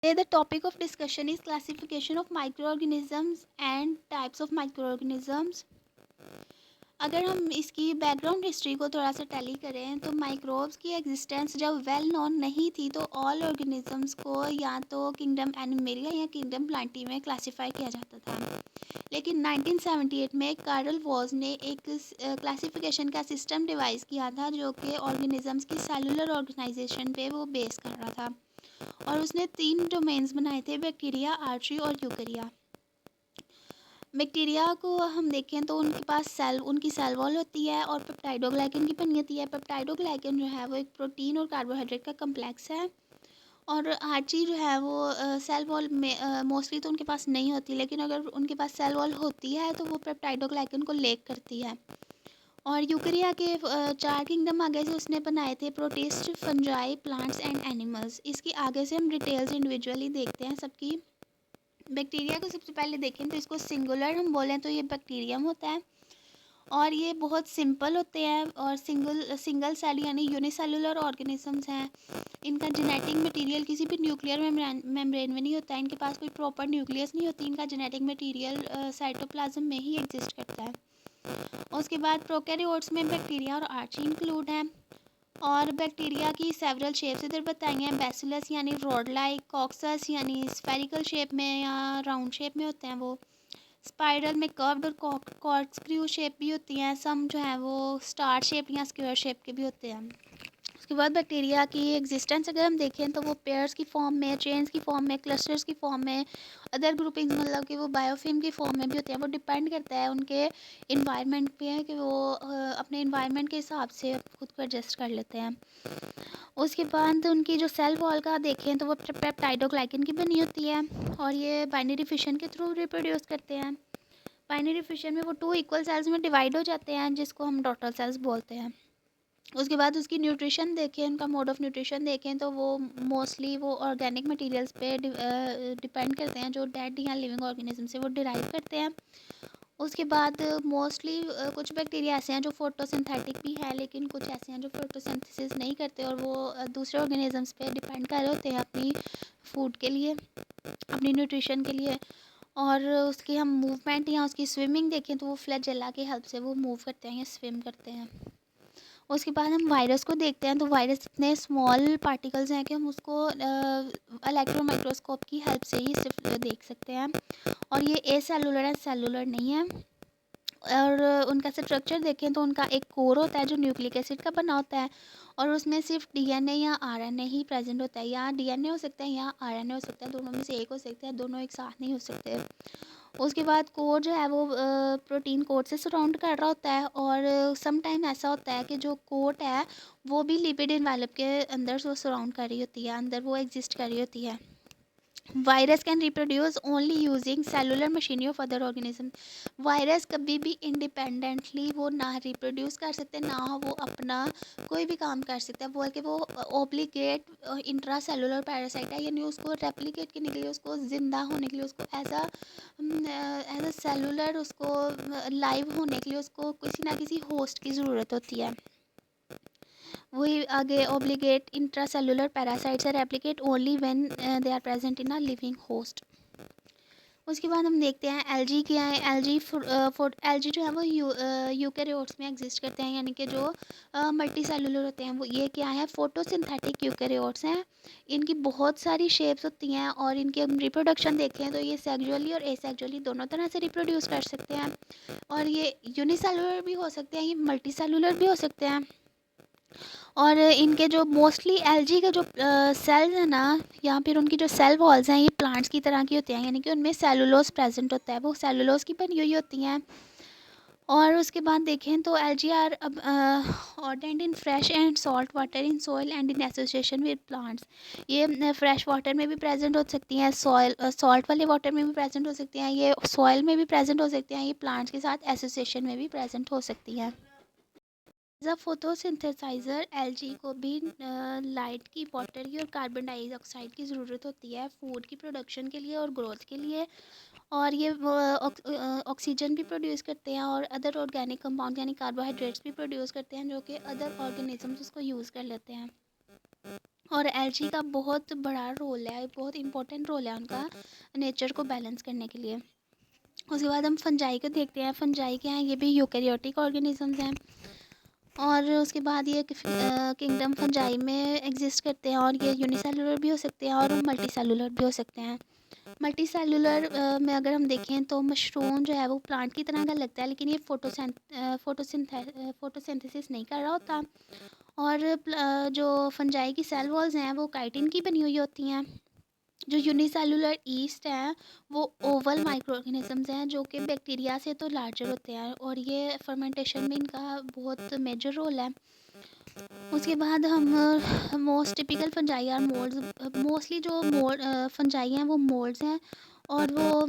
Today the topic of discussion is classification of microorganisms and types of microorganisms. अगर हम इसकी background history को थोड़ा सा टैली करें तो माइक्रोब्स की एग्जिस्टेंस जब वेल नोन नहीं थी तो ऑल ऑर्गेनिजम्स को या तो किंगडम एनिमेलिया या किंगडम प्लांटी में क्लासिफाई किया जाता था। लेकिन 1978 में कार्ल वॉज ने एक क्लासिफिकेशन का सिस्टम डिवाइस किया था जो कि ऑर्गेनिजम्स की सेलुलर ऑर्गेनाइजेशन पे वो बेस कर रहा था और उसने 3 डोमेन्स बनाए थे, बैक्टीरिया, आर्ची और यूकरिया। बैक्टीरिया को हम देखें तो उनकी सेल वॉल होती है और पेप्टाइडोग्लाइकन की बनी होती है। पेप्टाइडोग्लाइकन जो है वो एक प्रोटीन और कार्बोहाइड्रेट का कम्प्लेक्स है और आर्ची जो है वो सेल वॉल में मोस्टली तो उनके पास नहीं होती, लेकिन अगर उनके पास सेल वॉल होती है तो वो पेप्टाइडोग्लाइकन को लेक करती है। और यूकरिया के 4 किंगडम आगे से उसने बनाए थे, protist, fungi, plants and animals. इसकी आगे से हम डिटेल्स इंडिविजुअली देखते हैं सबकी। बैक्टीरिया को सबसे पहले देखें तो इसको सिंगुलर हम बोलें तो ये बैक्टीरियम होता है और ये बहुत सिंपल होते हैं और सिंगल सेल यानी यूनिसेलुलर ऑर्गेनिजम्स हैं। इनका जेनेटिक मटेरियल किसी भी न्यूक्लियर मेम्ब्रेन में नहीं होता है, इनके पास कोई प्रॉपर न्यूक्लियस नहीं होती, इनका जेनेटिक मटेरियल साइटोप्लाज्म में ही एग्जिस्ट करता है। उसके बाद प्रोकैरियोट्स में बैक्टीरिया और आर्ची इंक्लूड हैं और बैक्टीरिया की सेवरल शेप्स इधर बताई हैं। बैसिलस यानी रॉड लाइक, कॉक्सस यानी स्फेरिकल शेप में या राउंड शेप में होते हैं वो, स्पाइरल में कर्व्ड और कॉर्कस्क्रू शेप भी होती हैं, सम जो है वो स्टार शेप या स्क्वायर शेप के भी होते हैं। उसके बाद बैक्टीरिया की एग्जिस्टेंस अगर हम देखें तो वो पेयर्स की फॉर्म में, चेन्स की फॉर्म में, क्लस्टर्स की फॉर्म में, अदर ग्रुपिंग्स मतलब कि वो बायोफिल्म की फॉर्म में भी होते हैं। वो डिपेंड करता है उनके इन्वायरमेंट पे है कि वो अपने इन्वायरमेंट के हिसाब से खुद को एडजस्ट कर लेते हैं। उसके बाद उनकी जो सेल वॉल का देखें तो वो पेप्टाइडोग्लाइकन की बनी होती है और ये बाइनरी फिशन के थ्रू रिप्रोड्यूस करते हैं। बाइनरी फिशन में वो 2 इक्वल सेल्स में डिवाइड हो जाते हैं जिसको हम डॉटर सेल्स बोलते हैं। उसके बाद उसकी न्यूट्रिशन देखें, उनका मोड ऑफ़ न्यूट्रिशन देखें तो वो मोस्टली वो ऑर्गेनिक मटेरियल्स पे डिपेंड करते हैं जो डेड या लिविंग ऑर्गेनिज्म से वो डिराइव करते हैं। उसके बाद मोस्टली कुछ बैक्टीरिया ऐसे हैं जो फोटोसिंथेटिक भी है, लेकिन कुछ ऐसे हैं जो फोटोसिंथेसिस नहीं करते और वो दूसरे ऑर्गेनिजम्स पे डिपेंड कर रहे होते हैं अपनी फूड के लिए, अपनी न्यूट्रिशन के लिए। और उसकी हम मूवमेंट या उसकी स्विमिंग देखें तो वो फ्लैजेला की हेल्प से वो मूव करते हैं या स्विम करते हैं। उसके बाद हम वायरस को देखते हैं तो वायरस इतने स्मॉल पार्टिकल्स हैं कि हम उसको इलेक्ट्रॉन माइक्रोस्कोप की हेल्प से ही सिर्फ देख सकते हैं और ये एसेलुलर है, सेलुलर नहीं है। और उनका स्ट्रक्चर देखें तो उनका एक कोर होता है जो न्यूक्लिक एसिड का बना होता है और उसमें सिर्फ डीएनए या आरएनए ही प्रेजेंट होता है, या डीएनए हो सकता है या आरएनए हो सकता है, दोनों में से एक हो सकता है, दोनों एक साथ नहीं हो सकते। उसके बाद कोर जो है वो प्रोटीन कोट से सराउंड कर रहा होता है और सम टाइम ऐसा होता है कि जो कोट है वो भी लिपिड इन्वेलप के अंदर से सराउंड कर रही होती है, अंदर वो एग्जिस्ट कर रही होती है। Virus can reproduce only using cellular machinery of other organism. Virus कभी भी इंडिपेंडेंटली वो ना रिप्रोड्यूस कर सकते, ना वो अपना कोई भी काम कर सकता है। बोल के वो ओब्लिगेट इंट्रा सेलुलर पैरासाइट है, यानी उसको रेप्लिकेट करने के लिए, उसको ज़िंदा होने के लिए, उसको एज अ सेलुलर उसको लाइव होने के लिए उसको किसी ना किसी होस्ट की ज़रूरत होती है। वही आगे obligate intracellular parasites are replicate only when they are present in a living host. उसके बाद हम देखते हैं एलजी क्या है। एलजी जो है वो यूकैरियोट्स में एग्जिस्ट करते हैं, यानी कि जो मल्टी सेलुलर होते हैं वो ये क्या है, फोटोसिंथेटिक यूकैरियोट्स हैं। इनकी बहुत सारी शेप्स होती हैं और इनके हम रिप्रोडक्शन देखते हैं तो ये सेक्सुअली और एसेक्सुअली दोनों तरह से रिप्रोड्यूस कर सकते हैं और ये यूनिसेलुलर भी हो सकते हैं, ये मल्टी सेलुलर भी हो सकते हैं। और इनके जो मोस्टली एलजी के जो सेल्स हैं ना या फिर उनकी जो सेल वॉल्स हैं ये प्लांट्स की तरह की होती हैं, यानी कि उनमें सेलुलोज प्रेजेंट होता है, वो सेलुलोज की बनी हुई होती हैं। और उसके बाद देखें तो algae are ordained in fresh and salt water in soil and in association with plants. ये फ्रेश वाटर में भी प्रेजेंट हो सकती हैं, सॉल्ट वाले वाटर में भी प्रेजेंट हो सकती हैं, ये सॉइल में भी प्रेजेंट हो सकती हैं, ये प्लांट्स के साथ एसोसिएशन में भी प्रेजेंट हो सकती हैं। एज अ फोटोसिंथेसाइज़र एलजी को भी लाइट की, वाटर की और कार्बन डाइऑक्साइड की ज़रूरत होती है फूड की प्रोडक्शन के लिए और ग्रोथ के लिए। और ये ऑक्सीजन भी प्रोड्यूस करते हैं और अदर ऑर्गेनिक कंपाउंड यानी कार्बोहाइड्रेट्स भी प्रोड्यूस करते हैं जो कि अदर ऑर्गेनिजम्स उसको यूज़ कर लेते हैं। और एलगी का बहुत बड़ा रोल है, बहुत इंपॉर्टेंट रोल है उनका नेचर को बैलेंस करने के लिए। उसके बाद हम फंजाई को देखते हैं। फंजाई क्या है, ये भी यूकेरियोटिक ऑर्गेनिजम्स हैं। और उसके बाद ये किंगडम फंजाई में एग्जिस्ट करते हैं, और ये यूनिसेलुलर भी हो सकते हैं और मल्टी सेलुलर भी हो सकते हैं। मल्टी सेलुलर में अगर हम देखें तो मशरूम जो है वो प्लांट की तरह का लगता है, लेकिन ये फोटोसिंथेसिस नहीं कर रहा होता। और जो फंजाई की सेल वॉल्स हैं वो काइटिन की बनी हुई होती हैं। जो यूनिसेलुलर ईस्ट है वो ओवल माइक्रो ऑर्गेनिजम्स हैं जो कि बैक्टीरिया से तो लार्जर होते हैं, और ये फर्मेंटेशन में इनका बहुत मेजर रोल है। उसके बाद हम most typical fungi are moulds. Mostly जो मोल्ड फंजाई हैं वो मोल्ड्स हैं, और वो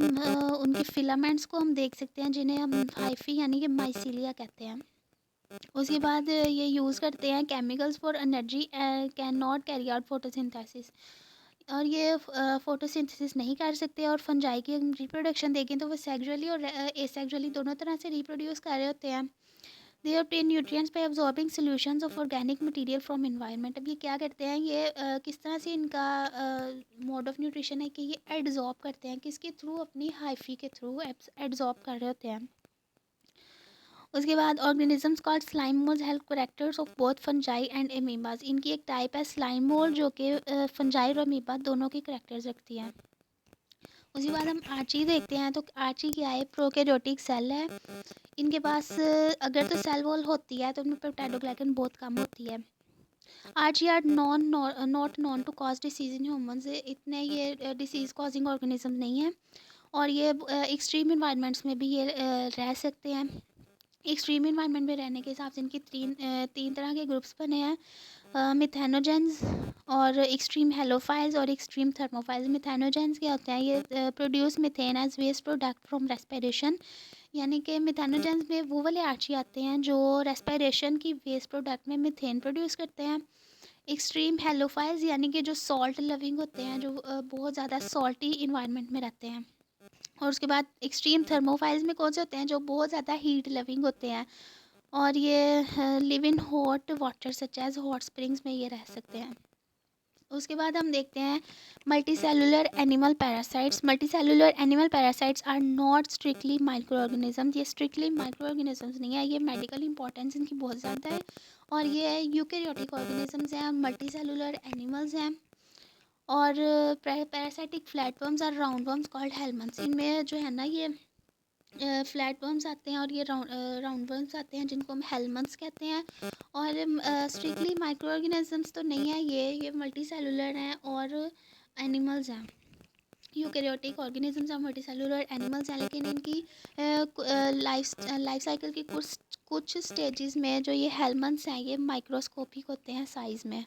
उनके फिलामेंट्स को हम देख सकते हैं जिन्हें हम हाइफी यानी कि माइसीलिया कहते हैं। उसके बाद ये यूज़ करते हैं chemicals for energy can not carry out photosynthesis. और ये फोटोसिंथेसिस नहीं कर सकते। और फंजाई की रिप्रोडक्शन देखें तो वो सेक्सुअली और एसेक्सुअली दोनों तरह से रिप्रोड्यूस कर रहे होते हैं। They obtain nutrients by absorbing solutions of organic material from environment. अब ये क्या करते हैं, ये किस तरह से इनका मोड ऑफ न्यूट्रिशन है कि ये एब्जॉर्ब करते हैं, किसके थ्रू, अपनी हाइफी के थ्रू एब्जॉर्ब कर रहे होते हैं। उसके बाद organisms called slime mould help characters of both fungi and amoebas. इनकी एक टाइप है स्लाइम मोल्ड जो कि फंजाई और अमीबा दोनों के करेक्टर्स रखती है। उसके बाद हम आर्ची देखते हैं तो आर्ची क्या है, प्रोकैरियोटिक सेल है। इनके पास अगर तो सेल वॉल होती है तो उनमें पेप्टाइडोग्लाइकन बहुत कम होती है। Archaea are not known to cause disease in humans. इतने ये डिसीज़ कॉजिंग ऑर्गेनिज्म नहीं है, और ये एक्सट्रीम इन्वायरमेंट्स में भी ये रह सकते हैं। एक्सट्रीम इन्वायरमेंट में रहने के हिसाब से इनकी तीन तरह के ग्रुप्स बने हैं, मिथेनोजेंस और एक्सट्रीम हेलोफाइल्स और एक्सट्रीम थर्मोफाइल्स। मिथेनोजेंस क्या होते हैं, ये produce methane as waste product from respiration. यानी कि मिथेनोजेंस में वो वाले आर्ची आते हैं जो रेस्पिरेशन की वेस्ट प्रोडक्ट में मीथेन प्रोड्यूस करते हैं। एक्सट्रीम हेलोफाइल्स यानी कि जो सॉल्ट लविंग होते हैं, जो बहुत ज़्यादा सॉल्टी इन्वायरमेंट में रहते हैं। और उसके बाद एक्सट्रीम थर्मोफाइल्स में कौन से होते हैं, जो बहुत ज़्यादा हीट लविंग होते हैं, और ये live in hot water such as hot springs में ये रह सकते हैं। उसके बाद हम देखते हैं multicellular animal parasites. Multicellular animal parasites are not strictly microorganisms. ये स्ट्रिक्टली माइक्रो ऑर्गेनिजम्स नहीं है, ये मेडिकल इंपॉर्टेंस इनकी बहुत ज़्यादा है, और ये यूकेरियोटिक ऑर्गेनिजम्स हैं, मल्टी सेलुलर एनिमल्स हैं। और पैरासाइटिक फ्लैटवर्म्स और राउंडवर्म्स कॉल्ड हेलमंथ्स। इनमें जो है ना ये फ्लैट वर्म्स आते हैं, और ये राउंड वर्म्स आते हैं जिनको हम हेलमंथ्स कहते हैं। और स्ट्रिक्टली माइक्रो ऑर्गेनिजम्स तो नहीं है, ये मल्टी सेलुलर हैं और एनिमल्स हैं। यूकेरियोटिक ऑर्गेनिजम्स और मल्टी सेलुलर एनिमल्स हैं, लेकिन इनकी लाइफ साइकिल की कुछ स्टेजेस में जो ये हेलमंथ्स हैं ये माइक्रोस्कोपिक होते हैं साइज़ में।